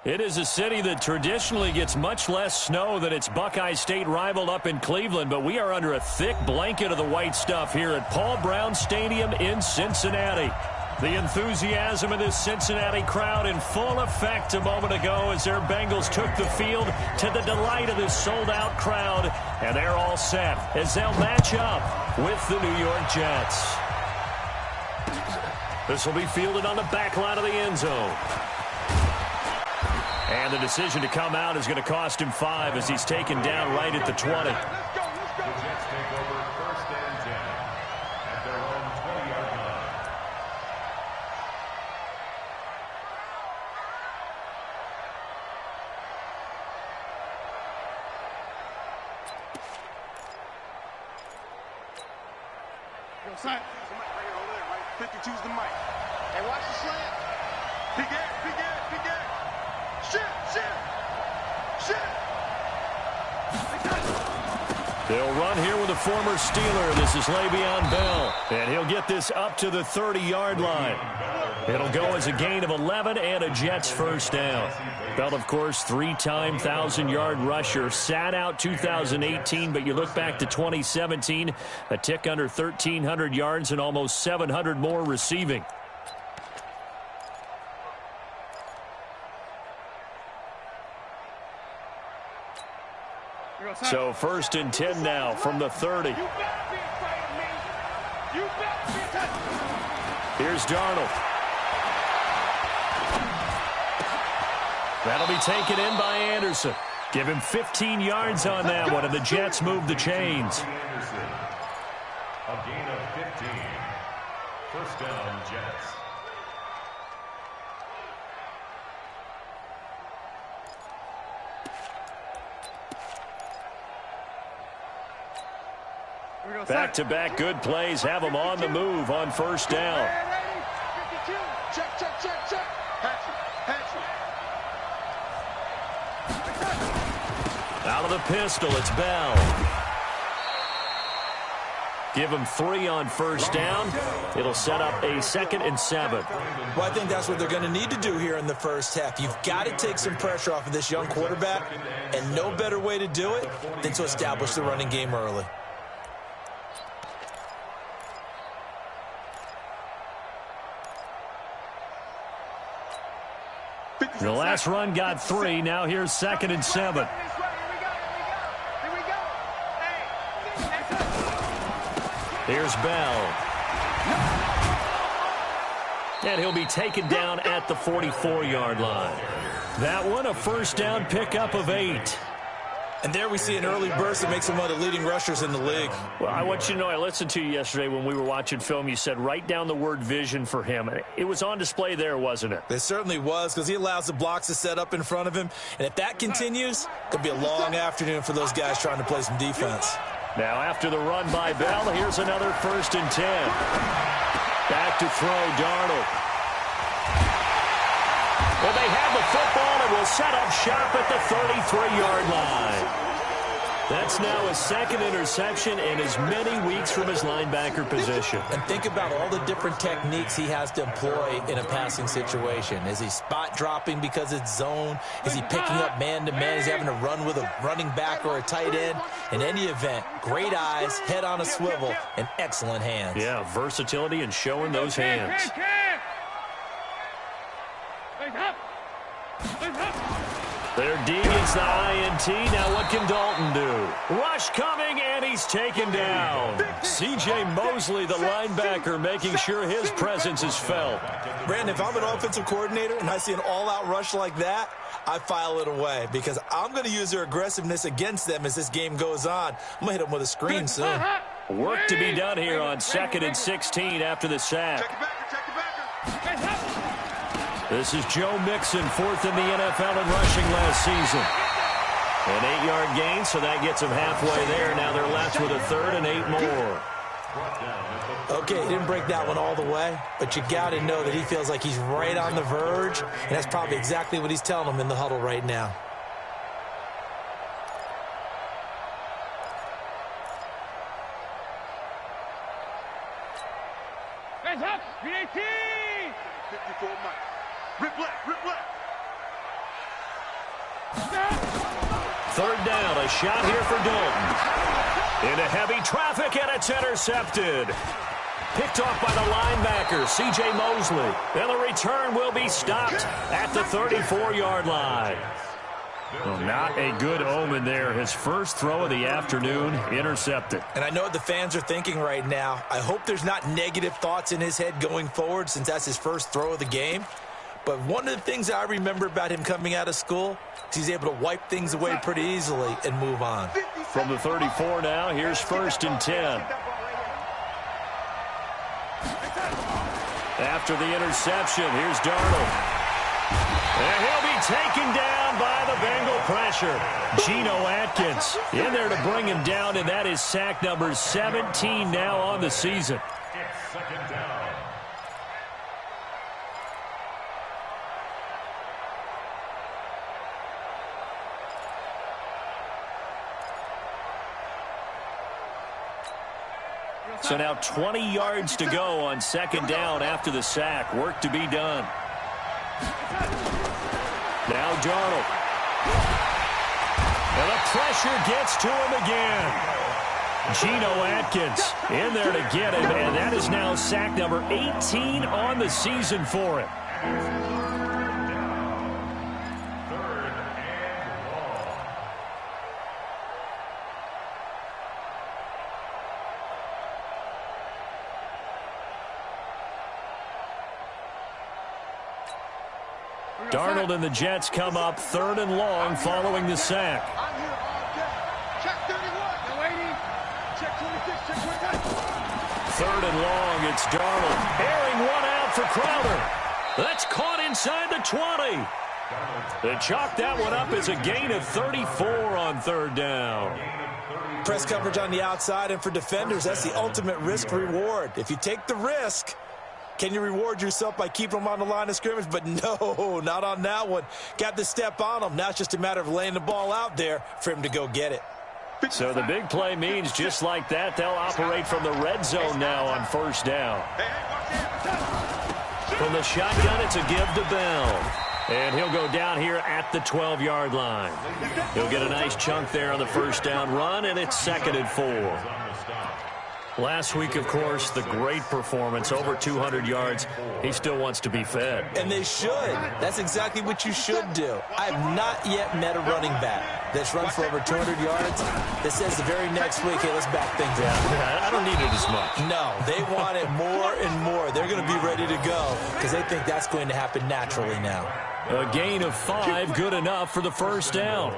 It is a city that traditionally gets much less snow than its Buckeye State rival up in Cleveland, but we are under a thick blanket of the white stuff here at Paul Brown Stadium in Cincinnati. The enthusiasm of this Cincinnati crowd in full effect a moment ago as their Bengals took the field to the delight of this sold-out crowd, and they're all set as they'll match up with the New York Jets. This will be fielded on the back line of the end zone. And the decision to come out is going to cost him 5 as he's taken down right at the 20. The Jets take over 1st and 10 at their own 20-yard line. Yo, son, there's a mic right here over there, right? 52's the mic. Hey, watch the slant. Big air, big air, big air. They'll run here with a former Steeler. This is Le'Veon Bell, and he'll get this up to the 30-yard line. It'll go as a gain of 11 and a Jets first down. Bell, of course, 3-time 1,000-yard rusher. Sat out 2018, but you look back to 2017, a tick under 1,300 yards and almost 700 more receiving. So 1st and 10 now from the 30. Here's Darnold. That'll be taken in by Anderson. Give him 15 yards on that one, and the Jets move the chains. A gain of 15. 1st down, Jets. Back-to-back good plays have them on the move on 1st down. Check, check, check, check. Out of the pistol, it's Bell. Give him 3 on 1st down. It'll set up a 2nd and 7. Well, I think that's what they're going to need to do here in the first half. You've got to take some pressure off of this young quarterback, and no better way to do it than to establish the running game early. The last run got 3. Now here's 2nd and 7. Here's Bell. And he'll be taken down at the 44-yard line. That one, a 1st down pickup of 8. And there we see an early burst that makes him one of the leading rushers in the league. Well, I want you to know, I listened to you yesterday when we were watching film. You said write down the word vision for him. It was on display there, wasn't it? It certainly was, because he allows the blocks to set up in front of him. And if that continues, it'll be a long afternoon for those guys trying to play some defense. Now after the run by Bell, here's another 1st and 10. Back to throw, Darnold. Well, they have the football and will set up shop at the 33-yard line. That's now his 2nd interception in as many weeks from his linebacker position. And think about all the different techniques he has to employ in a passing situation. Is he spot dropping because it's zone? Is he picking up man-to-man? Is he having to run with a running back or a tight end? In any event, great eyes, head on a swivel, and excellent hands. Yeah, versatility and showing those hands. Their D gets the INT. Now what can Dalton do? Rush coming, and he's taken down. C.J. Mosley, the linebacker, making sure his presence is felt. Brandon, if I'm an offensive coordinator and I see an all-out rush like that, I file it away because I'm going to use their aggressiveness against them as this game goes on. I'm going to hit them with a screen soon. Work to be done here on 2nd and 16 after the sack. This is Joe Mixon, 4th in the NFL in rushing last season. An 8-yard gain, so that gets them halfway there. Now they're left with a 3rd and 8 more. Okay, he didn't break that one all the way, but you got to know that he feels like he's right on the verge, and that's probably exactly what he's telling them in the huddle right now. Hands up, 318! 54 Mike. Rip left, rip left. Third down, a shot here for Dalton. Into heavy traffic, and it's intercepted. Picked off by the linebacker, C.J. Mosley. And the return will be stopped at the 34-yard line. Well, not a good omen there. His first throw of the afternoon intercepted. And I know what the fans are thinking right now. I hope there's not negative thoughts in his head going forward since that's his first throw of the game. But one of the things I remember about him coming out of school is he's able to wipe things away pretty easily and move on. From the 34 now, here's 1st and 10. After the interception, here's Darnold. And he'll be taken down by the Bengal pressure. Geno Atkins in there to bring him down, and that is sack number 17 now on the season. It's 2nd down. So now 20 yards to go on 2nd down after the sack. Work to be done. Now Darnold. And the pressure gets to him again. Geno Atkins in there to get him, and that is now sack number 18 on the season for him. Darnold and the Jets come up 3rd and long following the sack. I'm here all day. Check 31. No waiting. Check 26. Check 29. 3rd and long, it's Darnold. Airing one out for Crowder. That's caught inside the 20. They chalk that one up as a gain of 34 on 3rd down. Press coverage on the outside, and for defenders, that's the ultimate risk-reward. If you take the risk, can you reward yourself by keeping them on the line of scrimmage? But no, not on that one. Got to step on them. Now it's just a matter of laying the ball out there for him to go get it. So the big play means just like that, they'll operate from the red zone now on 1st down. From the shotgun, it's a give to Bell. And he'll go down here at the 12-yard line. He'll get a nice chunk there on the 1st down run, and it's 2nd and 4. Last week, of course, the great performance, over 200 yards. He still wants to be fed. And they should. That's exactly what you should do. I have not yet met a running back that's run for over 200 yards that says the very next week, hey, let's back things up. I don't need it as much. No, they want it more and more. They're going to be ready to go because they think that's going to happen naturally now. A gain of 5, good enough for the 1st down.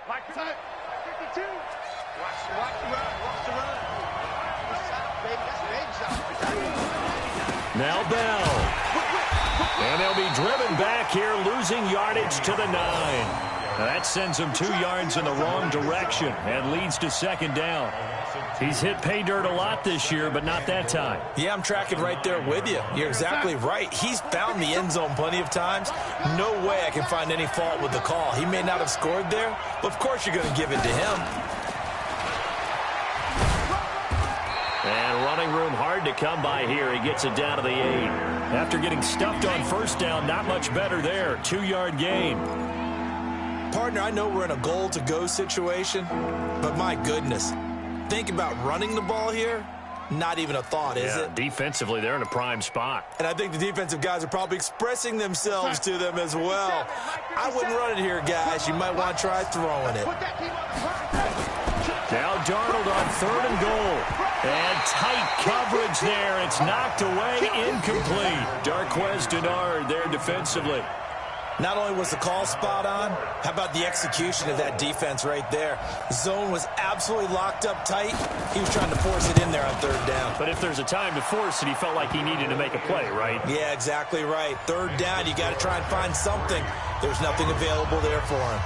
Like 52. Watch the run. Watch the run. Now Bell. And they'll be driven back here, losing yardage to the 9. That sends him 2 yards in the wrong direction and leads to 2nd down. He's hit pay dirt a lot this year, but not that time. Yeah, I'm tracking right there with you. You're exactly right. He's found the end zone plenty of times. No way I can find any fault with the call. He may not have scored there, but of course you're going to give it to him. And running room hard to come by here. He gets it down to the 8. After getting stuffed on 1st down, not much better there. 2-yard gain. Partner, I know we're in a goal-to-go situation, but my goodness. Think about running the ball here. Not even a thought, is it? Defensively, they're in a prime spot. And I think the defensive guys are probably expressing themselves to them as well. I wouldn't run it here, guys. You might want to try throwing it. Now Darnold on 3rd and goal. And tight coverage there. It's knocked away, incomplete. Darquez Denard there defensively. Not only was the call spot on, how about the execution of that defense right there? Zone was absolutely locked up tight. He was trying to force it in there on 3rd down. But if there's a time to force it, he felt like he needed to make a play, right? Yeah, exactly right. 3rd down, you got to try and find something. There's nothing available there for him.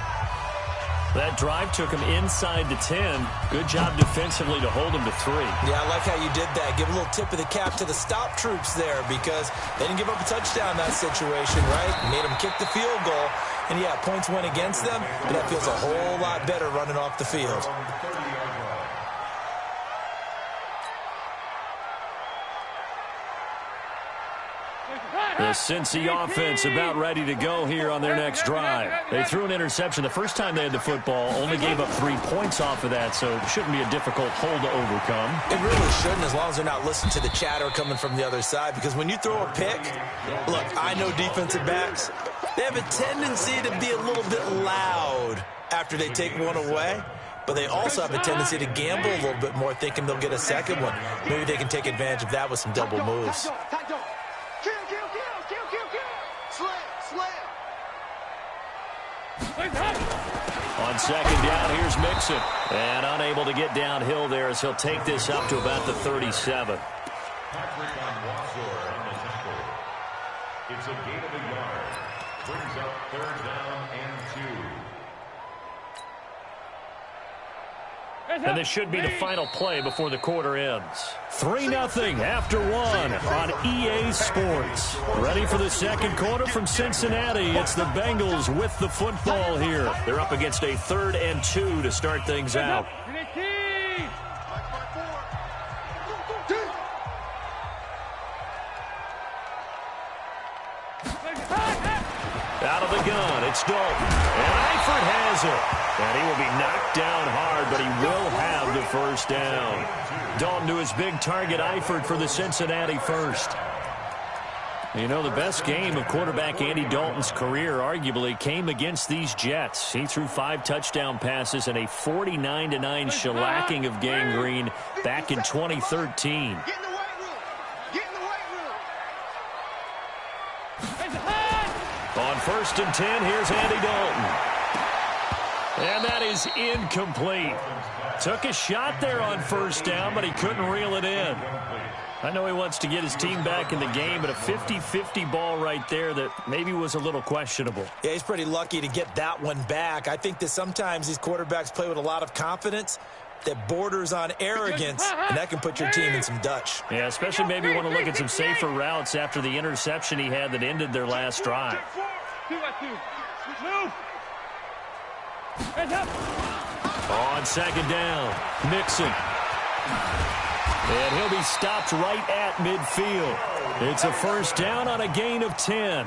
That drive took him inside the 10. Good job defensively to hold him to 3. Yeah, I like how you did that. Give a little tip of the cap to the stop troops there because they didn't give up a touchdown in that situation, right? Made them kick the field goal. And, yeah, points went against them, but that feels a whole lot better running off the field. The Cincy offense about ready to go here on their next drive. They threw an interception the first time they had the football, only gave up 3 points off of that, so it shouldn't be a difficult hole to overcome. It really shouldn't, as long as they're not listening to the chatter coming from the other side, because when you throw a pick, look, I know defensive backs, they have a tendency to be a little bit loud after they take one away. But they also have a tendency to gamble a little bit more, thinking they'll get a second one. Maybe they can take advantage of that with some double moves. On second down, here's Mixon. And unable to get downhill there as he'll take this up to about the 37. It's a gain of a yard. Brings up 3rd down and 2. And this should be the final play before the quarter ends. 3-0 after 1 on EA Sports. Ready for the second quarter from Cincinnati. It's the Bengals with the football here. They're up against a 3rd and 2 to start things out. Out of the gun, it's Dalton. And Eifert has it. And he will be knocked down hard, but he will have the first down. Dalton to his big target, Eifert, for the Cincinnati first. You know, the best game of quarterback Andy Dalton's career arguably came against these Jets. He threw 5 touchdown passes and a 49-9 shellacking of Gang Green back in 2013. On 1st and 10, here's Andy Dalton. And that is incomplete. Took a shot there on 1st down, but he couldn't reel it in. I know he wants to get his team back in the game, but a 50-50 ball right there that maybe was a little questionable. Yeah, he's pretty lucky to get that one back. I think that sometimes these quarterbacks play with a lot of confidence that borders on arrogance, and that can put your team in some Dutch. Yeah, especially maybe you want to look at some safer routes after the interception he had that ended their last drive. On second down, Mixon. And he'll be stopped right at midfield. It's a 1st down on a gain of 10.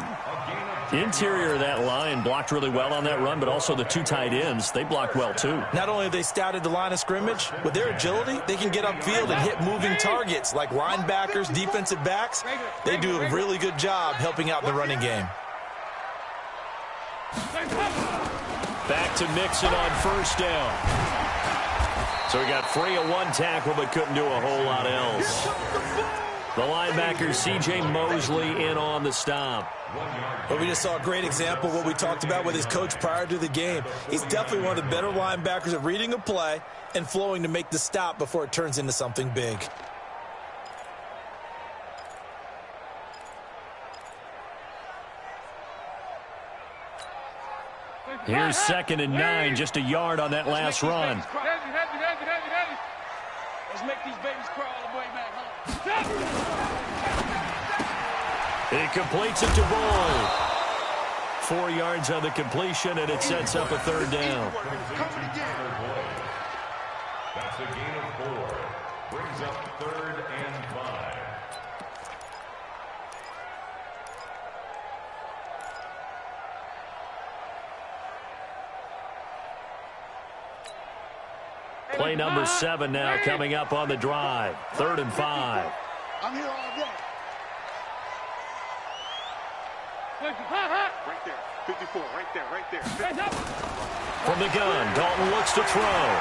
Interior of that line blocked really well on that run, but also the 2 tight ends, they blocked well too. Not only have they scouted the line of scrimmage, with their agility, they can get upfield and hit moving targets like linebackers, defensive backs. They do a really good job helping out in the running game. Back to Mixon on 1st down. So he got free of 1 tackle, but couldn't do a whole lot else. The linebacker, C.J. Mosley, in on the stop. Well, we just saw a great example of what we talked about with his coach prior to the game. He's definitely one of the better linebackers at reading a play and flowing to make the stop before it turns into something big. Here's 2nd and 9, just a yard on that last run. Let's make these babies crawl all the way back home. He completes it to Boyd. 4 yards on the completion, and it sets up a 3rd down. That's a gain of 4. Brings up 3rd and 5. Play number 7 now coming up on the drive. 3rd and 5. I'm here all day. Right there. 54, right there, right there. From the gun, Dalton looks to throw.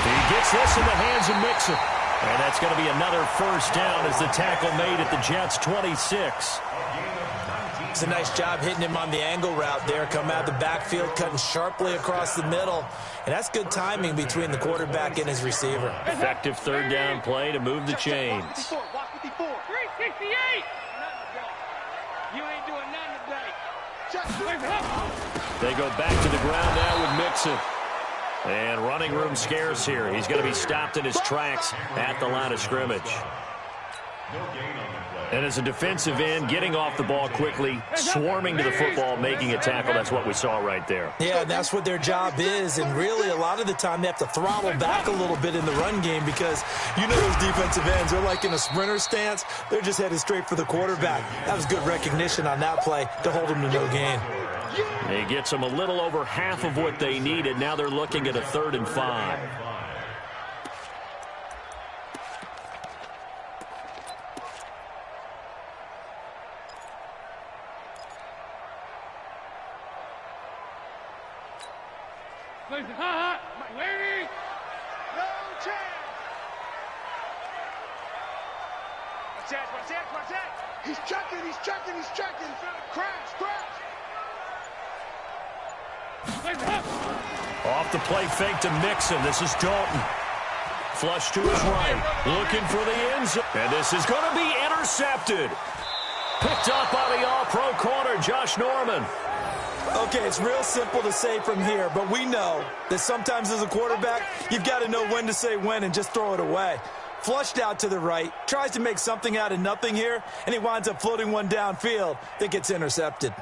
He gets this in the hands of Mixon. And that's going to be another 1st down as the tackle made at the Jets' 26. It's a nice job hitting him on the angle route there. Come out of the backfield, cutting sharply across the middle. And that's good timing between the quarterback and his receiver. Effective 3rd down play to move the chains. 368. You ain't doing nothing today. They go back to the ground now with Mixon. And running room scarce here. He's going to be stopped in his tracks at the line of scrimmage. No gain on the play. And as a defensive end, getting off the ball quickly, swarming to the football, making a tackle, that's what we saw right there. Yeah, and that's what their job is. And really, a lot of the time, they have to throttle back a little bit in the run game because you know those defensive ends, they're like in a sprinter stance. They're just headed straight for the quarterback. That was good recognition on that play to hold them to no gain. It gets them a little over half of what they needed. Now they're looking at a 3rd and 5. Lady, no chance. Watch that. He's checking. Crash. Off the play fake to Mixon. This is Dalton. Flush to his right. Looking for the end zone. And this is going to be intercepted. Picked up by the all-pro corner, Josh Norman. Okay, it's real simple to say from here, but we know that sometimes as a quarterback, you've got to know when to say when and just throw it away. Flushed out to the right, tries to make something out of nothing here, and he winds up floating one downfield that gets intercepted.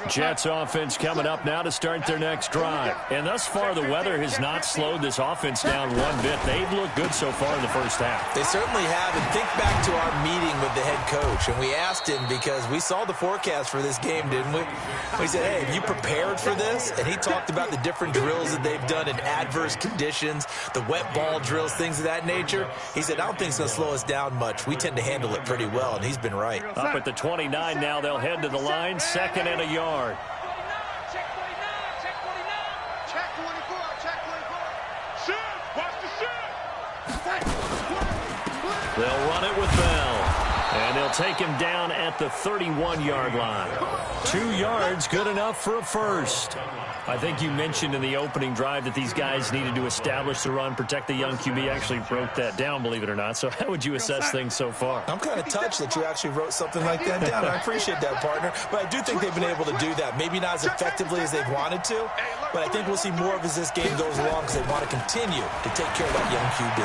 Jets offense coming up now to start their next drive. And thus far, the weather has not slowed this offense down one bit. They've looked good so far in the first half. They certainly have. And think back to our meeting with the head coach. And we asked him because we saw the forecast for this game, didn't we? We said, hey, have you prepared for this? And he talked about the different drills that they've done in adverse conditions, the wet ball drills, things of that nature. He said, I don't think it's going to slow us down much. We tend to handle it pretty well, and he's been right. Up at the 29 now, they'll head to the line, 2nd and a yard. Check 24. Shoot. Watch the shoot. They'll run it with Bell. And they'll take him down at the 31-yard line. 2 yards, good enough for a first. I think you mentioned in the opening drive that these guys needed to establish the run, protect the young QB. Actually wrote that down, believe it or not. So how would you assess things so far? I'm kind of touched that you actually wrote something like that down. I appreciate that, partner. But I do think they've been able to do that. Maybe not as effectively as they've wanted to, but I think we'll see more of as this game goes along because they want to continue to take care of that young QB.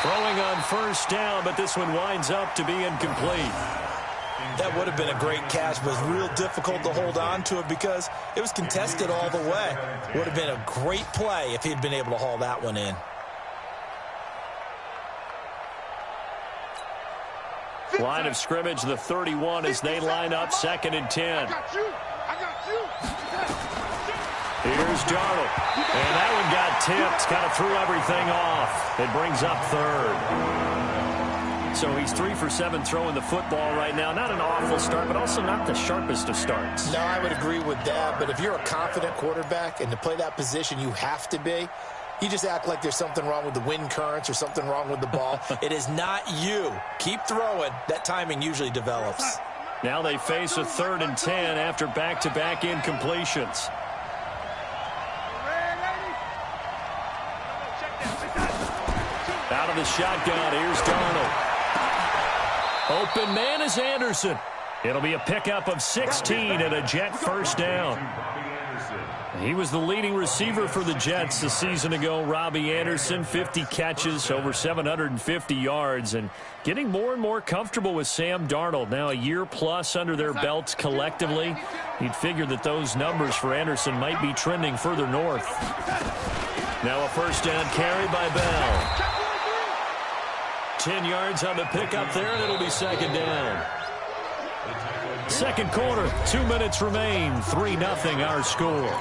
Throwing on first down, but this one winds up to be incomplete. That would have been a great catch, but it was real difficult to hold on to it because it was contested all the way. Would have been a great play if he'd been able to haul that one in. Line of scrimmage, the 31 as they line up, 2nd and 10. I got you. Here's Darnold. And that one got tipped, kind of threw everything off. It brings up 3rd. So he's 3 for 7 throwing the football right now. Not an awful start, but also not the sharpest of starts. No, I would agree with that. But if you're a confident quarterback and to play that position, you have to be. You just act like there's something wrong with the wind currents or something wrong with the ball. It is not you. Keep throwing. That timing usually develops. Now they face a 3rd and 10 after back-to-back incompletions. Out of the shotgun, here's Darnold. Open man is Anderson. It'll be a pickup of 16 and a Jet first down. He was the leading receiver for the Jets a season ago. Robbie Anderson, 50 catches, over 750 yards, and getting more and more comfortable with Sam Darnold. Now a year plus under their belts collectively. You'd figure that those numbers for Anderson might be trending further north. Now a first down carry by Bell. 10 yards on the pickup there, and it'll be 2nd down. Second quarter, 2 minutes remain, 3-0 our score.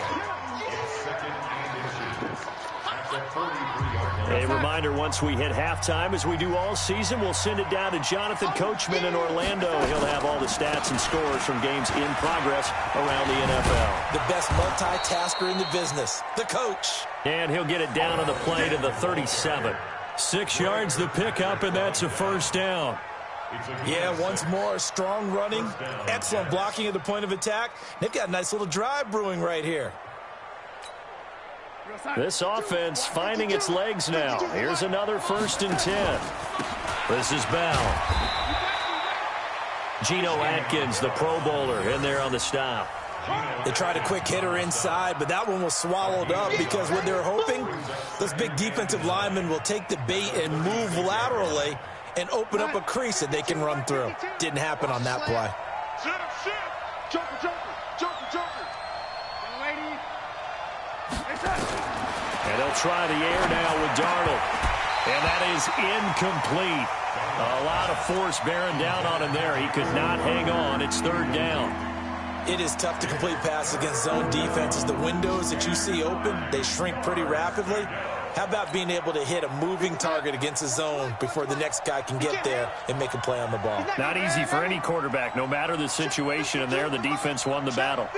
A reminder, once we hit halftime, as we do all season, we'll send it down to Jonathan Coachman in Orlando. He'll have all the stats and scores from games in progress around the NFL. The best multitasker in the business, the coach. And he'll get it down on the play to the 37. 6 yards the pickup, and that's a first down. Yeah, once more, strong running, excellent blocking at the point of attack. They've got a nice little drive brewing right here. This offense finding its legs now. Here's another 1st and 10. This is Bell. Geno Atkins, the Pro Bowler, in there on the stop. They tried a quick hitter inside, but that one was swallowed up because what they're hoping, those big defensive linemen will take the bait and move laterally and open up a crease that they can run through. Didn't happen on that play. And they'll try the air now with Darnold. And that is incomplete. A lot of force bearing down on him there. He could not hang on. It's third down. It is tough to complete passes against zone defenses. The windows that you see open, they shrink pretty rapidly. How about being able to hit a moving target against a zone before the next guy can get there and make a play on the ball? Not easy for any quarterback, no matter the situation. And there, the defense won the battle.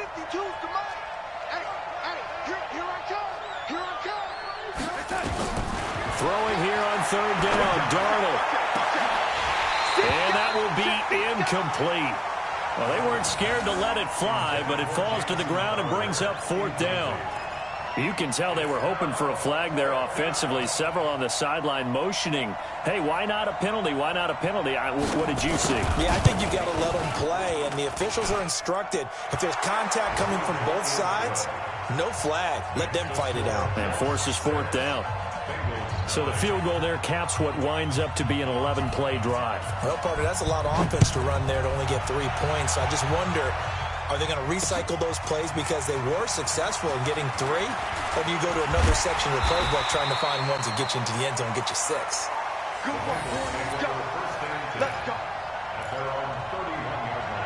Throwing here on third down, Darnold. And that will be incomplete. Well, they weren't scared to let it fly, but it falls to the ground and brings up fourth down. You can tell they were hoping for a flag there offensively. Several on the sideline motioning, hey, why not a penalty? Why not a penalty? What did you see? Yeah, I think you've got to let them play, and the officials are instructed. If there's contact coming from both sides, no flag. Let them fight it out. And forces fourth down. So the field goal there caps what winds up to be an 11-play drive. Well, partner, that's a lot of offense to run there to only get 3 points. I just wonder, are they going to recycle those plays because they were successful in getting 3? Or do you go to another section of the playbook trying to find ones that get you into the end zone and get you 6? Good one, boys. Let's go. Let's go. At their own 31-yard line.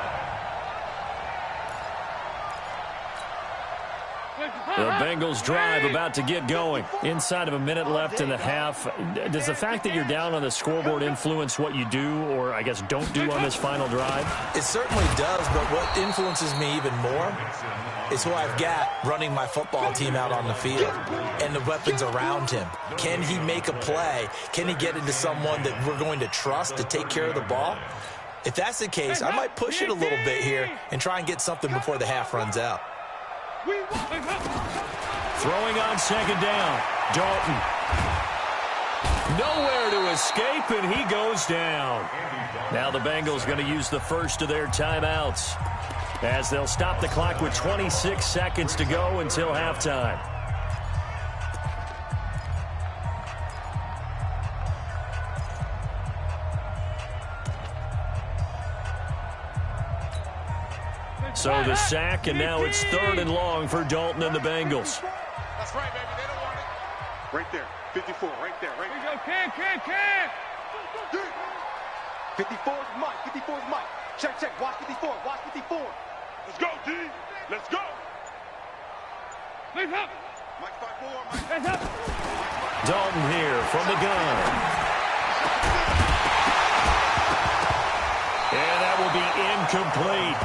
The Bengals drive about to get going. Inside of a minute left in the half. Does the fact that you're down on the scoreboard influence what you do, or I guess don't do on this final drive? It certainly does, but what influences me even more is who I've got running my football team out on the field and the weapons around him. Can he make a play? Can he get into someone that we're going to trust to take care of the ball? If that's the case, I might push it a little bit here and try and get something before the half runs out. Throwing on second down, Dalton. Nowhere to escape, and he goes down. Now the Bengals going to use the first of their timeouts as they'll stop the clock with 26 seconds to go until halftime. So the sack, and now it's third and long for Dalton and the Bengals. That's right, baby. They don't want it. Right there. 54. Right there. Right there. Can. 54 is Mike. 54 is Mike. Check. Watch 54. Watch 54. Let's go, D. Let's go. Mike up. Mike 5-4. Mike. Hands up. Dalton here from the gun. And that will be incomplete.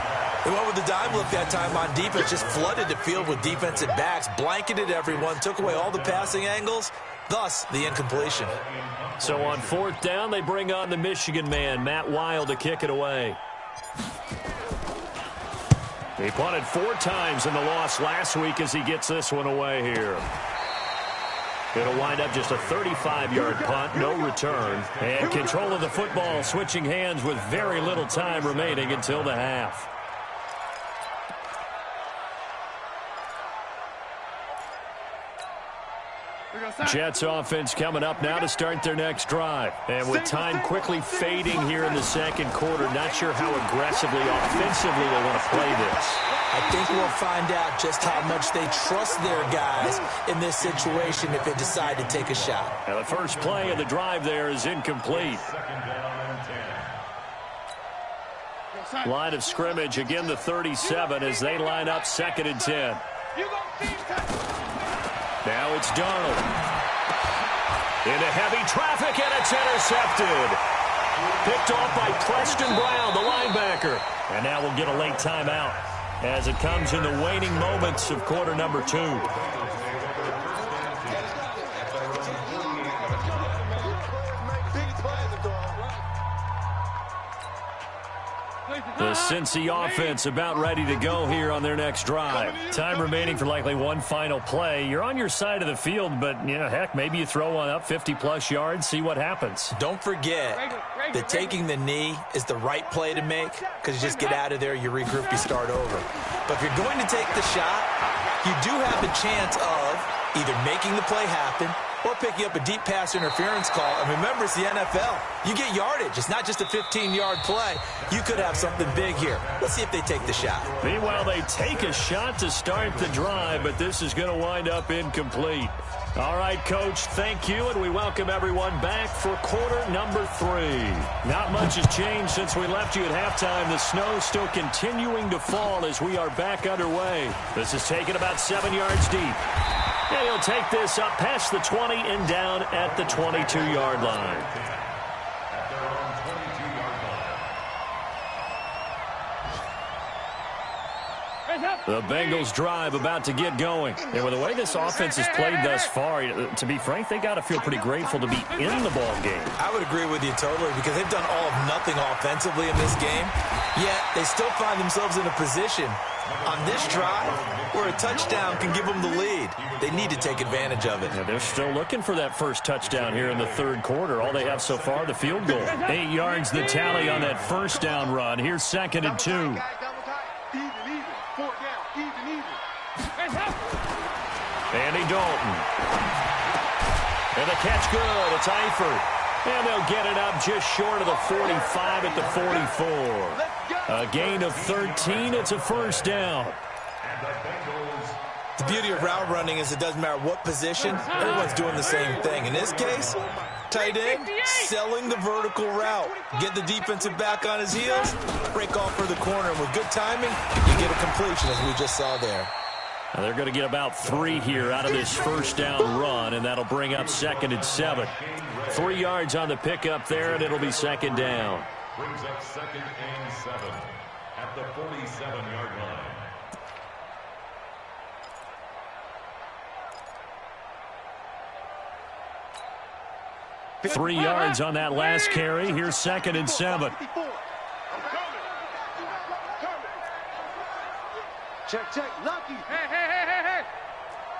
They went with the dime look that time on defense, just flooded the field with defensive backs, blanketed everyone, took away all the passing angles, thus the incompletion. So on fourth down, they bring on the Michigan man, Matt Wild, to kick it away. He punted 4 times in the loss last week as he gets this one away here. It'll wind up just a 35-yard punt, no return, and control of the football switching hands with very little time remaining until the half. Jets offense coming up now to start their next drive. And with time quickly fading here in the second quarter, not sure how aggressively, offensively they want to play this. I think we'll find out just how much they trust their guys in this situation if they decide to take a shot. Now the first play of the drive there is incomplete. Line of scrimmage, again the 37 as they line up 2nd and 10. Now it's Darnold. Into heavy traffic, and it's intercepted. Picked off by Preston Brown, the linebacker. And now we'll get a late timeout as it comes in the waning moments of quarter number 2. The Cincy offense about ready to go here on their next drive. Time remaining for likely one final play. You're on your side of the field, but, you know, heck, maybe you throw one up 50-plus yards, see what happens. Don't forget that taking the knee is the right play to make because you just get out of there, you regroup, you start over. But if you're going to take the shot, you do have a chance of either making the play happen or picking up a deep pass interference call. And remember, it's the NFL. You get yardage. It's not just a 15-yard play. You could have something big here. Let's see if they take the shot. Meanwhile, they take a shot to start the drive, but this is going to wind up incomplete. All right, Coach, thank you, and we welcome everyone back for quarter number 3. Not much has changed since we left you at halftime. The snow still continuing to fall as we are back underway. This is taken about 7 yards deep. And he'll take this up past the 20 and down at the 22-yard line. At their own 22-yard line. The Bengals drive about to get going. And with the way this offense has played thus far, to be frank, they got to feel pretty grateful to be in the ball game. I would agree with you totally because they've done all of nothing offensively in this game, yet they still find themselves in a position on this drive where a touchdown can give them the lead. They need to take advantage of it. Yeah, they're still looking for that first touchdown here in the third quarter. All they have so far, the field goal. 8 yards the tally on that first down run. Here's 2nd and 2. Even. 4 down. Even. Andy Dalton. And the catch good. It's Eifert. And they'll get it up just short of the 45 at the 44. A gain of 13. It's a first down. And the Bengals. The beauty of route running is it doesn't matter what position, everyone's doing the same thing. In this case, tight end, selling the vertical route. Get the defensive back on his heels, break off for the corner. And with good timing, you get a completion as we just saw there. Now they're going to get about 3 here out of this first down run, and that'll bring up 2nd and 7. 3 yards on the pickup there, and it'll be 2nd down. Brings up 2nd and 7 at the 47-yard line. 3 yards on that last carry. Here's 2nd and 7. Check. Lucky. Hey.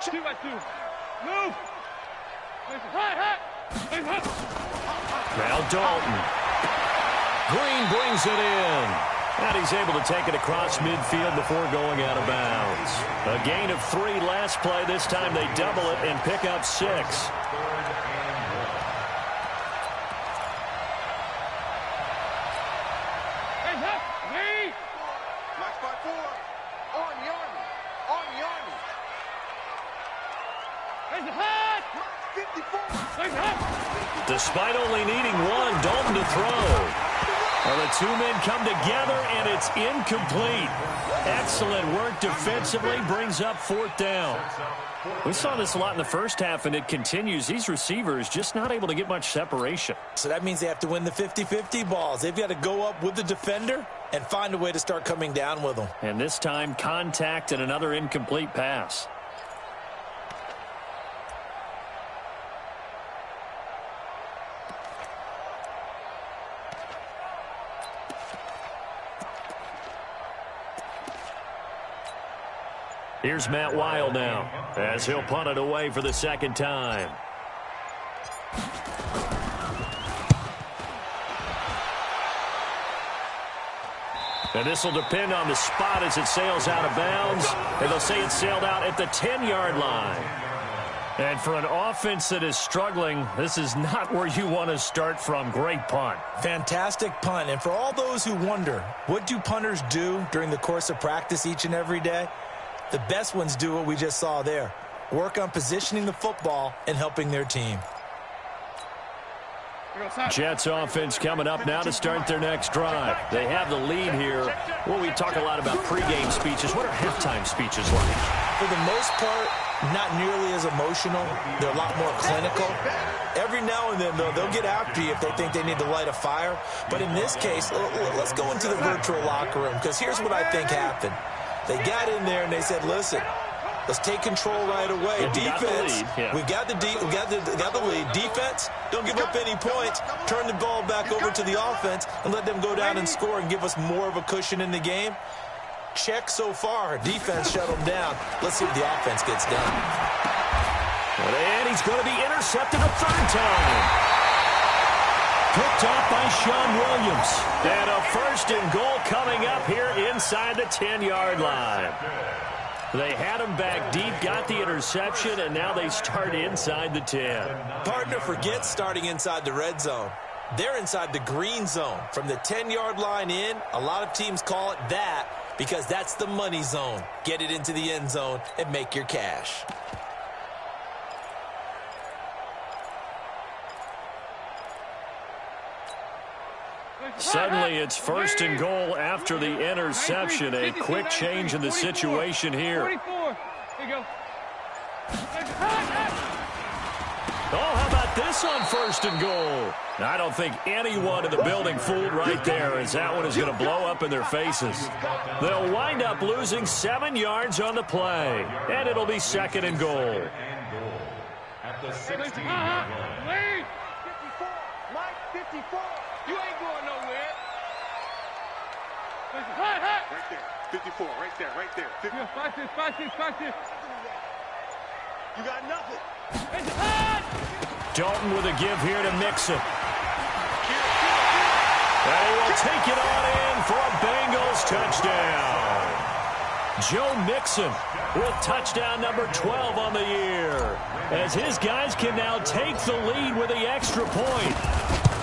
2 by 2. Move. Now Dalton. Green brings it in. And he's able to take it across midfield before going out of bounds. A gain of 3 last play. This time they double it and pick up 6. Despite only needing 1, Dalton to throw. Well, the 2 men come together, and it's incomplete. Excellent work defensively, brings up 4th down. We saw this a lot in the first half, and it continues. These receivers just not able to get much separation. So that means they have to win the 50-50 balls. They've got to go up with the defender and find a way to start coming down with them. And this time, contact and another incomplete pass. Here's Matt Weil now, as he'll punt it away for the 2nd time. And this will depend on the spot as it sails out of bounds. And they'll say it sailed out at the 10-yard line. And for an offense that is struggling, this is not where you want to start from. Great punt. Fantastic punt. And for all those who wonder, what do punters do during the course of practice each and every day? The best ones do what we just saw there. Work on positioning the football and helping their team. Jets offense coming up now to start their next drive. They have the lead here. Well, we talk a lot about pregame speeches. What are halftime speeches like? For the most part, not nearly as emotional. They're a lot more clinical. Every now and then, though, they'll get after you if they think they need to light a fire. But in this case, let's go into the virtual locker room, because here's what I think happened. They got in there and they said, listen, let's take control right away. Defense, we've got the lead. Defense, don't give up any points. Turn the ball back over to the offense and let them go down and score and give us more of a cushion in the game. Check so far. Defense shut them down. Let's see what the offense gets done. And he's going to be intercepted a 3rd time. Picked off by Sean Williams. And a 1st and goal coming up here inside the 10-yard line. They had him back deep, got the interception, and now they start inside the 10. Partner, forget starting inside the red zone. They're inside the green zone. From the 10-yard line in, a lot of teams call it that because that's the money zone. Get it into the end zone and make your cash. Suddenly, it's 1st and goal after the interception. A quick change in the situation here. 44. There you go. Oh, how about this on 1st and goal? I don't think anyone in the building fooled right there, as that one is going to blow up in their faces. They'll wind up losing 7 yards on the play, and it'll be 2nd and goal. At the 16-yard line. 54. Mike, 54. You ain't going nowhere. Right there. 54. Right there. Right there. 50. Watch this. You got nothing. It's hot. Dalton with a give here to Mixon. And he will take it on in for a Bengals touchdown. Joe Mixon with touchdown number 12 on the year, as his guys can now take the lead with the extra point.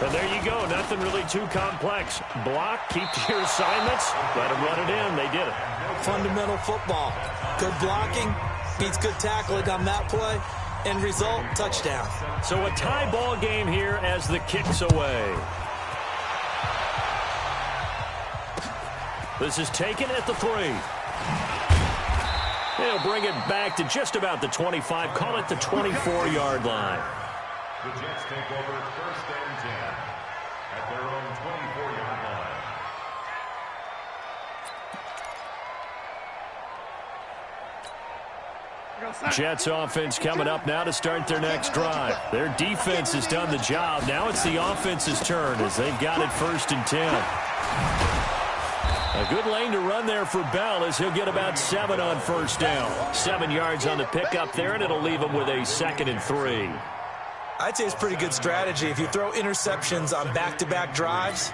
And there you go. Nothing really too complex. Block, keep to your assignments, let them run it in. They did it. Fundamental football. Good blocking beats good tackling on that play. End result, touchdown. So a tie ball game here as the kick's away. This is taken at the 3. They'll bring it back to just about the 25. Call it the 24-yard line. The Jets take over 1st and 10 at their own 24-yard line. Jets offense coming up now to start their next drive. Their defense has done the job. Now it's the offense's turn as they've got it 1st and 10. A good lane to run there for Bell as he'll get about 7 on 1st down. 7 yards on the pickup there, and it'll leave him with a 2nd and 3. I'd say it's pretty good strategy. If you throw interceptions on back-to-back drives,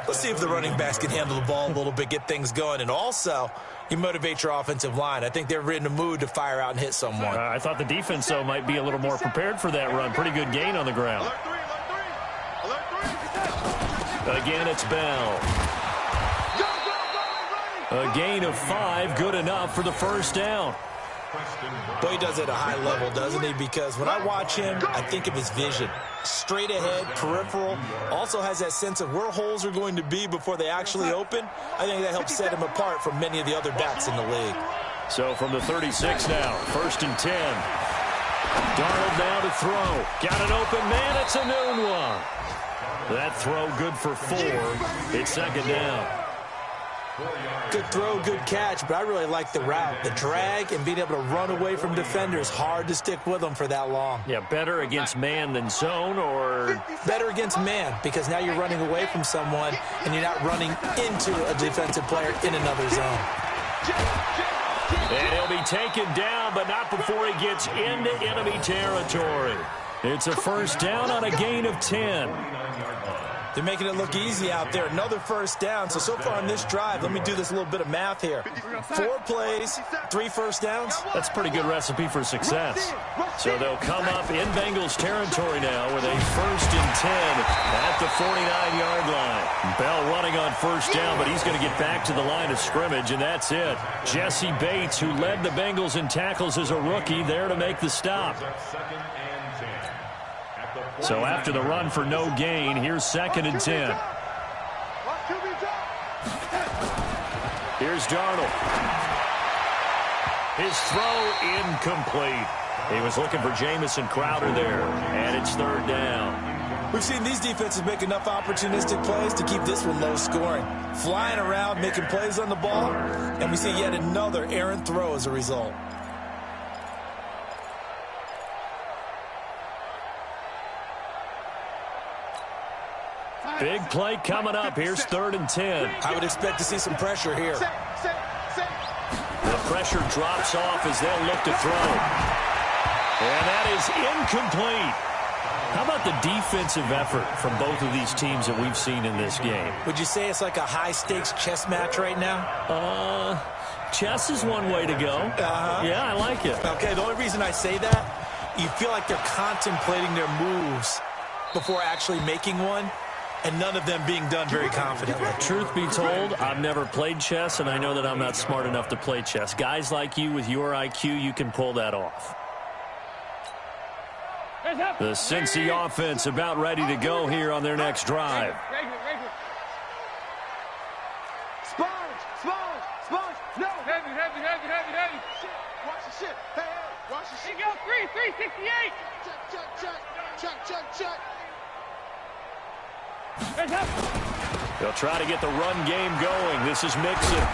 let's see if the running backs can handle the ball a little bit, get things going. And also, you motivate your offensive line. I think they're in the mood to fire out and hit someone. I thought the defense, though, might be a little more prepared for that run. Pretty good gain on the ground. Again, it's Bell. A gain of 5, good enough for the 1st down. Boy, he does it at a high level, doesn't he? Because when I watch him, I think of his vision. Straight ahead, peripheral. Also has that sense of where holes are going to be before they actually open. I think that helps set him apart from many of the other backs in the league. So from the 36 now, 1st and 10. Darnold now to throw. Got an open man. It's a noon one. That throw good for 4. It's 2nd down. Good throw, good catch, but I really like the route. The drag and being able to run away from defenders, hard to stick with them for that long. Yeah, better against man than zone, or? Better against man, because now you're running away from someone and you're not running into a defensive player in another zone. And he'll be taken down, but not before he gets into enemy territory. It's a 1st down on a gain of 10. They're making it look easy out there. Another 1st down. So far on this drive, let me do this little bit of math here. 4 plays, 3 1st downs. That's a pretty good recipe for success. So they'll come up in Bengals territory now with a 1st and 10 at the 49-yard line. Bell running on 1st down, but he's going to get back to the line of scrimmage, and that's it. Jesse Bates, who led the Bengals in tackles as a rookie, there to make the stop. So after the run for no gain, here's 2nd and 10. Here's Darnold. His throw incomplete. He was looking for Jamison Crowder there, and it's 3rd down. We've seen these defenses make enough opportunistic plays to keep this one low scoring. Flying around, making plays on the ball, and we see yet another errant throw as a result. Big play coming up. Here's 3rd and 10. I would expect to see some pressure here. The pressure drops off as they'll look to throw. And that is incomplete. How about the defensive effort from both of these teams that we've seen in this game? Would you say it's like a high-stakes chess match right now? Chess is one way to go. Yeah, I like it. Okay, the only reason I say that, you feel like they're contemplating their moves before actually making one, and none of them being done very confidently. Truth be told, I've never played chess, and I know that I'm not smart enough to play chess. Guys like you with your IQ, you can pull that off. The Cincy offense about ready to go here on their next drive. Sponge! No! Heavy. Watch the shit! Hey! Watch the shit! Here you go, 368. Check! They'll try to get the run game going. This is Mixon.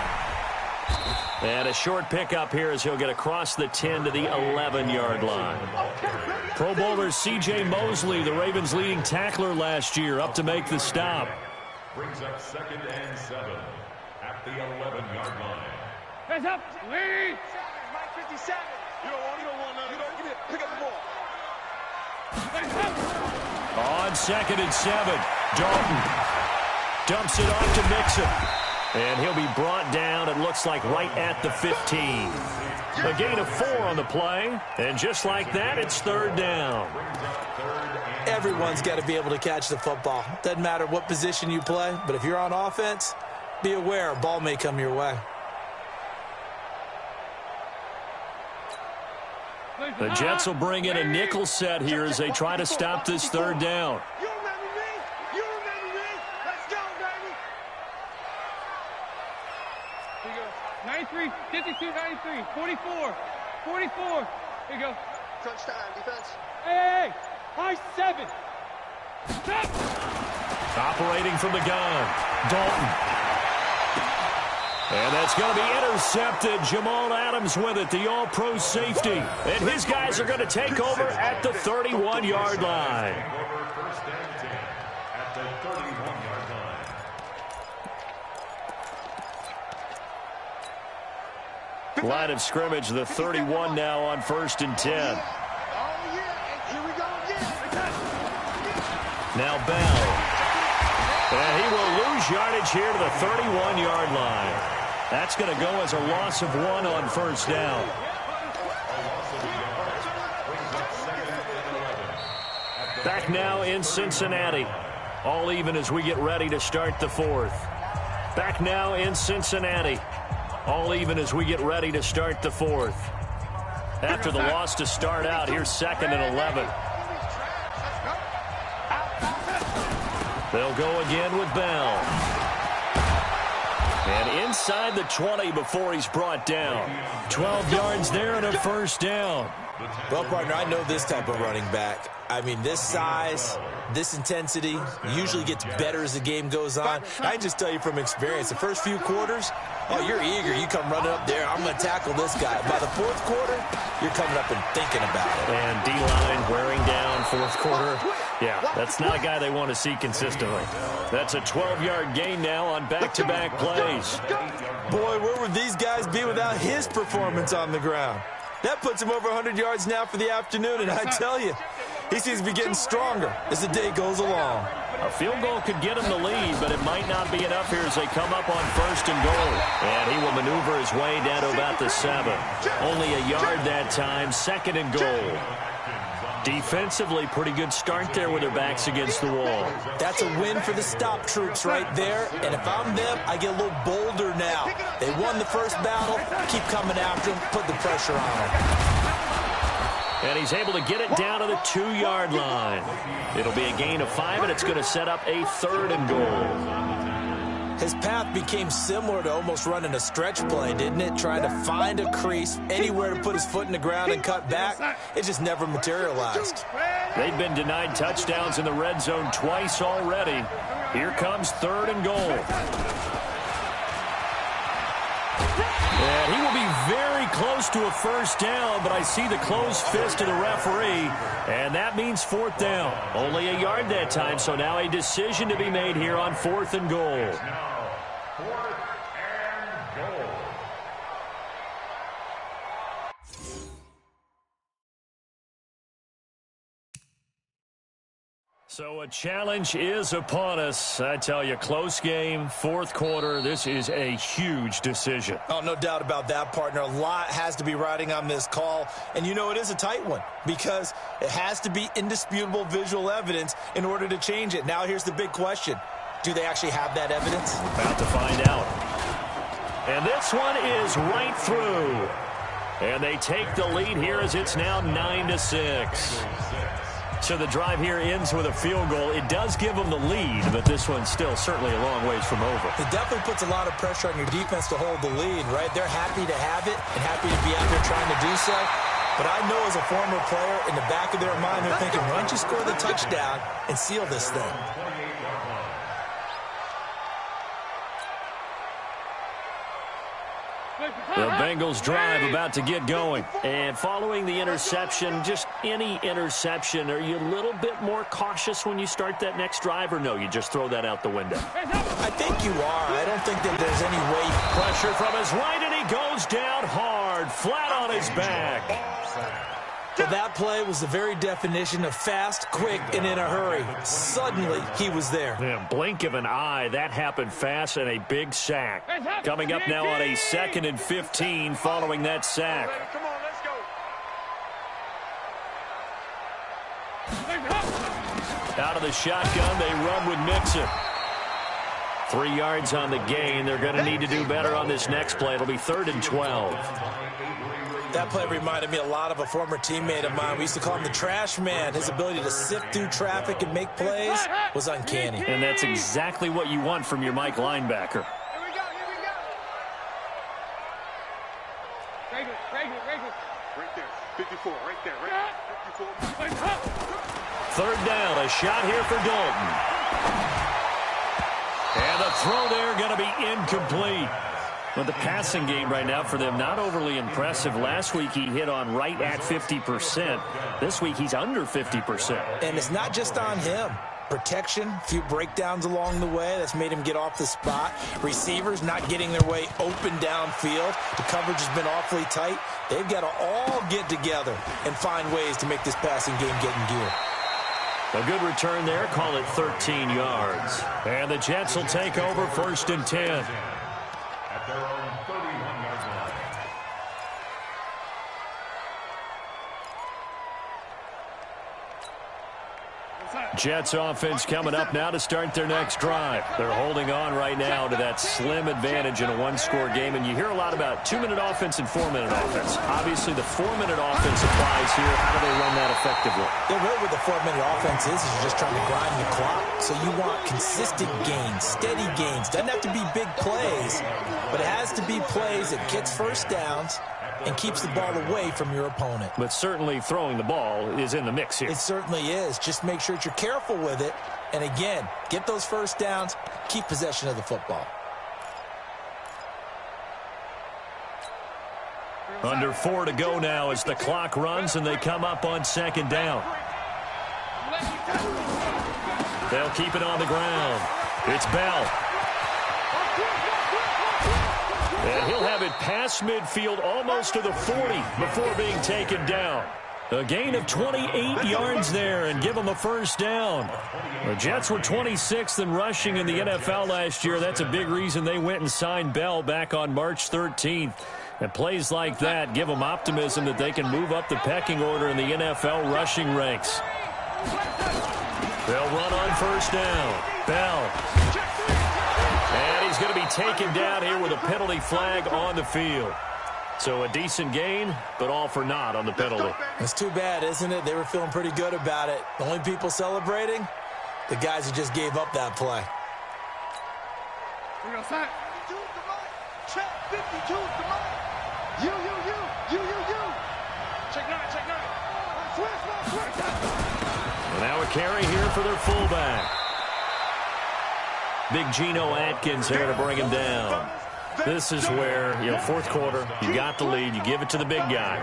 And a short pickup here as he'll get across the 10 to the 11-yard line. Pro Bowler C.J. Mosley, the Ravens' leading tackler last year, up to make the stop. Brings up 2nd and 7 at the 11-yard line. Hands up. Lead. Mike 57. You don't want none. Give me it. Pick up the ball. On 2nd and 7, Dalton dumps it off to Mixon. And he'll be brought down, it looks like, right at the 15. A gain of 4 on the play. And just like that, it's 3rd down. Everyone's got to be able to catch the football. Doesn't matter what position you play, but if you're on offense, be aware a ball may come your way. The Jets will bring in a nickel set here as they try to stop this 3rd down. You remember me? Let's go, baby! Here you go. 93, 52, 93, 44. Here you go. Touchdown, defense. Hey! High 7. Stop! Operating from the gun, Dalton. And that's going to be intercepted. Jamal Adams with it, the all-pro safety. And his guys are going to take over at the 31-yard line. Over 1st and 10 at the 31-yard line. Line of scrimmage, the 31 now on 1st and 10. Oh, yeah. Here we go again. Now Bell. And he will lose yardage here to the 31-yard line. That's going to go as a loss of 1 on 1st down. Back now in Cincinnati. All even as we get ready to start the 4th. Back now in Cincinnati. All even as we get ready to start the 4th. After the loss to start out, here's 2nd and 11. They'll go again with Bell. And inside the 20 before he's brought down. 12 yards there and a 1st down. Well, partner, I know this type of running back. I mean, this size, this intensity usually gets better as the game goes on. I can just tell you from experience, the first few quarters, oh, you're eager. You come running up there. I'm going to tackle this guy. By the 4th quarter, you're coming up and thinking about it. And D-line wearing down 4th quarter. Yeah, that's not a guy they want to see consistently. That's a 12-yard gain now on back-to-back plays. Boy, where would these guys be without his performance on the ground? That puts him over 100 yards now for the afternoon, and I tell you, he seems to be getting stronger as the day goes along. A field goal could get him the lead, but it might not be enough here as they come up on 1st and goal. And he will maneuver his way down to about the 7. Only a yard that time, 2nd and goal. Defensively, pretty good start there with their backs against the wall. That's a win for the stop troops right there. And if I'm them, I get a little bolder now. They won the first battle. Keep coming after them. Put the pressure on them. And he's able to get it down to the 2-yard line. It'll be a gain of 5, and it's going to set up a 3rd and goal. His path became similar to almost running a stretch play, didn't it? Trying to find a crease, anywhere to put his foot in the ground and cut back. It just never materialized. They've been denied touchdowns in the red zone twice already. Here comes 3rd and goal. And he will be very close to a 1st down, but I see the closed fist of the referee, and that means 4th down. Only a yard that time, so now a decision to be made here on 4th and goal. So a challenge is upon us. I tell you, close game, fourth quarter. This is a huge decision. Oh, no doubt about that, partner. A lot has to be riding on this call. And you know it is a tight one because it has to be indisputable visual evidence in order to change it. Now here's the big question. Do they actually have that evidence? About to find out. And this one is right through. And they take the lead here as it's now 9-6. So the drive here ends with a field goal. It does give them the lead, but this one's still certainly a long ways from over. It definitely puts a lot of pressure on your defense to hold the lead, right? They're happy to have it and happy to be out there trying to do so. But I know as a former player, in the back of their mind, they're thinking, why don't you score the touchdown and seal this thing? The Bengals drive about to get going. And following the interception, just any interception, are you a little bit more cautious when you start that next drive, or no, you just throw that out the window? I think you are. I don't think that there's any way. Pressure from his right, and he goes down hard, flat on his back. Well, that play was the very definition of fast, quick, and in a hurry. Suddenly, he was there. Yeah, blink of an eye, that happened fast, and a big sack. Coming up now on a 2nd and 15 following that sack. Come on, let's go. Out of the shotgun, they run with Mixon. 3 yards on the gain. They're going to need to do better on this next play. It'll be 3rd and 12. That play reminded me a lot of a former teammate of mine. We used to call him the trash man. His ability to sift through traffic and make plays was uncanny. And that's exactly what you want from your Mike linebacker. Here we go, here we go. Right there, 54, right there, right there. 54. 3rd down, a shot here for Dalton. And the throw there going to be incomplete. But the passing game right now for them, not overly impressive. Last week he hit on right at 50%. This week he's under 50%. And it's not just on him. Protection, a few breakdowns along the way. That's made him get off the spot. Receivers not getting their way open downfield. The coverage has been awfully tight. They've got to all get together and find ways to make this passing game get in gear. A good return there. Call it 13 yards. And the Jets will take over 1st and 10. At their own 31-yard line. Jets offense coming up now to start their next drive. They're holding on right now to that slim advantage in a one-score game. And you hear a lot about 2-minute offense and 4-minute offense. Obviously, the 4-minute offense applies here. How do they run that effectively? Yeah, really what the 4-minute offense is you're just trying to grind the clock. So you want consistent gains, steady gains. Doesn't have to be big plays, but it has to be plays that gets first downs and keeps the ball away from your opponent. But certainly throwing the ball is in the mix here. It certainly is. Just make sure that you're careful with it. And again, get those first downs, keep possession of the football. Under 4 to go now as the clock runs and they come up on 2nd down. They'll keep it on the ground. It's Bell. And he'll have it past midfield almost to the 40 before being taken down. A gain of 28 yards there and give them a first down. The Jets were 26th in rushing in the NFL last year. That's a big reason they went and signed Bell back on March 13th. And plays like that give them optimism that they can move up the pecking order in the NFL rushing ranks. They'll run on first down. Bell. And he's going to be taken down here with a penalty flag on the field. So a decent gain, but all for naught on the penalty. It's too bad, isn't it? They were feeling pretty good about it. The only people celebrating, the guys who just gave up that play. Here we go, sign. 52's the mic. Check 52's the mic. You. Check 9, check 9. Switch. And now a carry here for their fullback. Big Geno Atkins there to bring him down. This is where, fourth quarter, you got the lead, you give it to the big guy.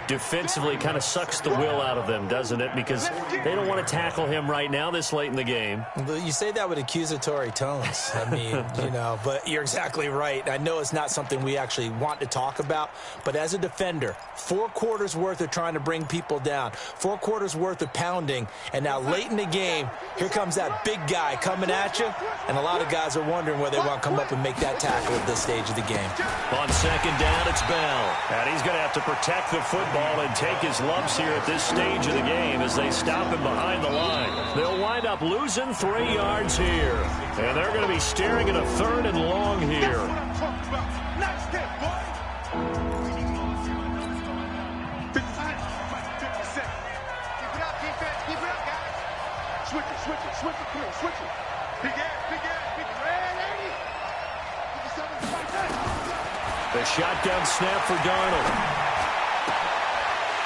defensively kind of sucks the will out of them, doesn't it? Because they don't want to tackle him right now this late in the game. You say that with accusatory tones. I mean, you know, but you're exactly right. I know it's not something we actually want to talk about, but as a defender, 4 quarters worth of trying to bring people down, 4 quarters worth of pounding, and now late in the game, here comes that big guy coming at you, and a lot of guys are wondering whether they want to come up and make that tackle at this stage of the game. On second down, it's Bell. And he's going to have to protect the football and take his lumps here at this stage of the game as they stop him behind the line. They'll wind up losing 3 yards here. And they're going to be staring at a 3rd and long here. Nice hit, boy. 56. Keep it up, defense. Keep it up, guys. Switch it. Come on, switch it. Big ass. Red 80. The shotgun snap for Darnold.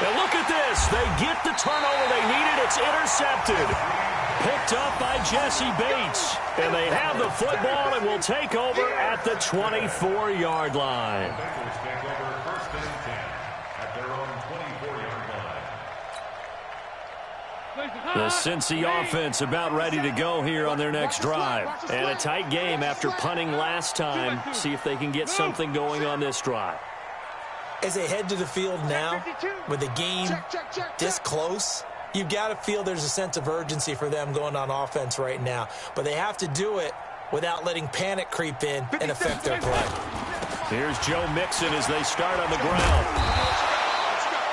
And look at this. They get the turnover they needed. It's intercepted. Picked up by Jesse Bates. And they have the football and will take over at the 24-yard line. Bengals take over 1st and 10 at their own 24-yard line. The Cincy offense about ready to go here on their next drive. And a tight game after punting last time. See if they can get something going on this drive. As they head to the field now, with the game this close, you've got to feel there's a sense of urgency for them going on offense right now. But they have to do it without letting panic creep in and affect their play. Here's Joe Mixon as they start on the ground.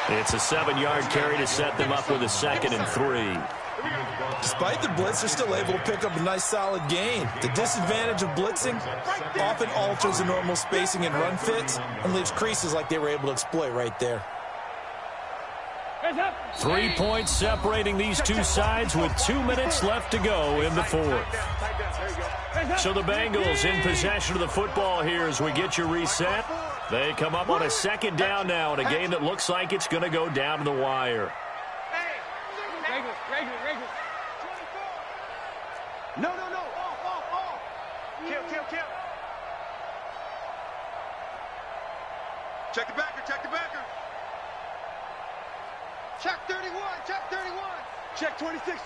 It's a 7-yard carry to set them up with a 2nd and 3. Despite the blitz, they're still able to pick up a nice solid gain. The disadvantage of blitzing often alters the normal spacing and run fits and leaves creases like they were able to exploit right there. 3 points separating these two sides with 2 minutes left to go in the 4th. So the Bengals in possession of the football here as we get you reset. They come up on a 2nd down now in a game that looks like it's going to go down to the wire. Regular. No. Off. Kill. Check the backer. Check 31. Check 26.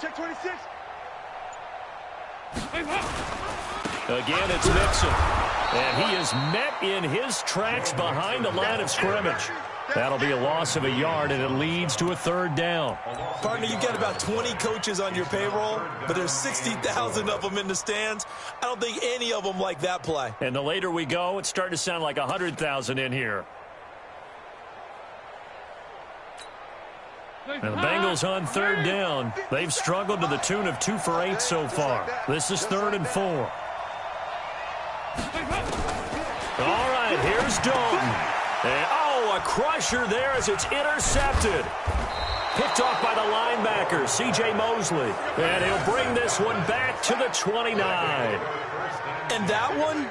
Again, it's Mixon. And he is met in his tracks behind the line of scrimmage. That'll be a loss of a yard, and it leads to a 3rd down. Partner, you got about 20 coaches on your payroll, but there's 60,000 of them in the stands. I don't think any of them like that play. And the later we go, it's starting to sound like 100,000 in here. And the Bengals on 3rd down. They've struggled to the tune of 2 for 8 so far. This is 3rd and 4. All right, here's Dalton. And, a crusher there as it's intercepted. Picked off by the linebacker, C.J. Mosley. And he'll bring this one back to the 29. And that one,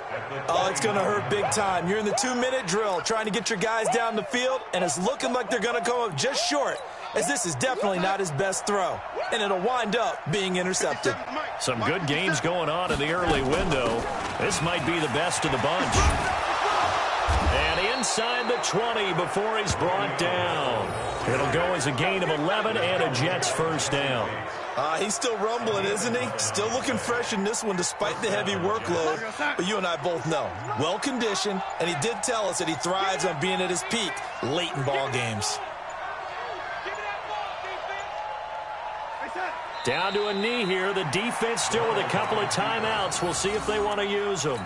it's going to hurt big time. You're in the 2-minute drill trying to get your guys down the field, and it's looking like they're going to come up just short, as this is definitely not his best throw. And it'll wind up being intercepted. Some good games going on in the early window. This might be the best of the bunch. And inside the 20 before he's brought down. It'll go as a gain of 11 and a Jets 1st down. He's still rumbling, isn't he? Still looking fresh in this one despite the heavy workload. But you and I both know, well-conditioned, and he did tell us that he thrives on being at his peak late in ball games. Down to a knee here. The defense still with a couple of timeouts. We'll see if they want to use them.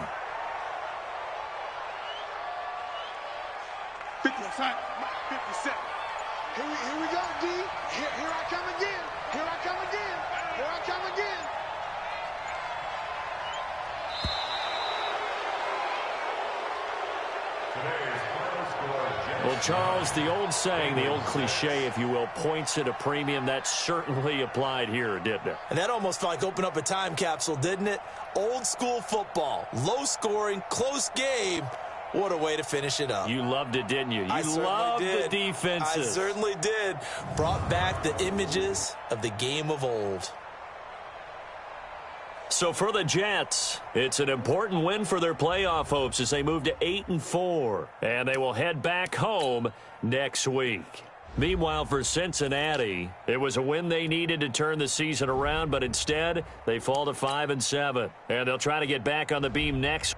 57. Here we go, D. Here I come again. Well, Charles, the old saying, the old cliche, if you will, points at a premium. That certainly applied here, didn't it? And that almost felt like opened up a time capsule, didn't it? Old school football, low scoring, close game. What a way to finish it up. You loved it, didn't you? You loved the defenses. I certainly did. Brought back the images of the game of old. So for the Jets, it's an important win for their playoff hopes as they move to 8-4. And they will head back home next week. Meanwhile, for Cincinnati, it was a win they needed to turn the season around, but instead they fall to 5-7. And they'll try to get back on the beam next.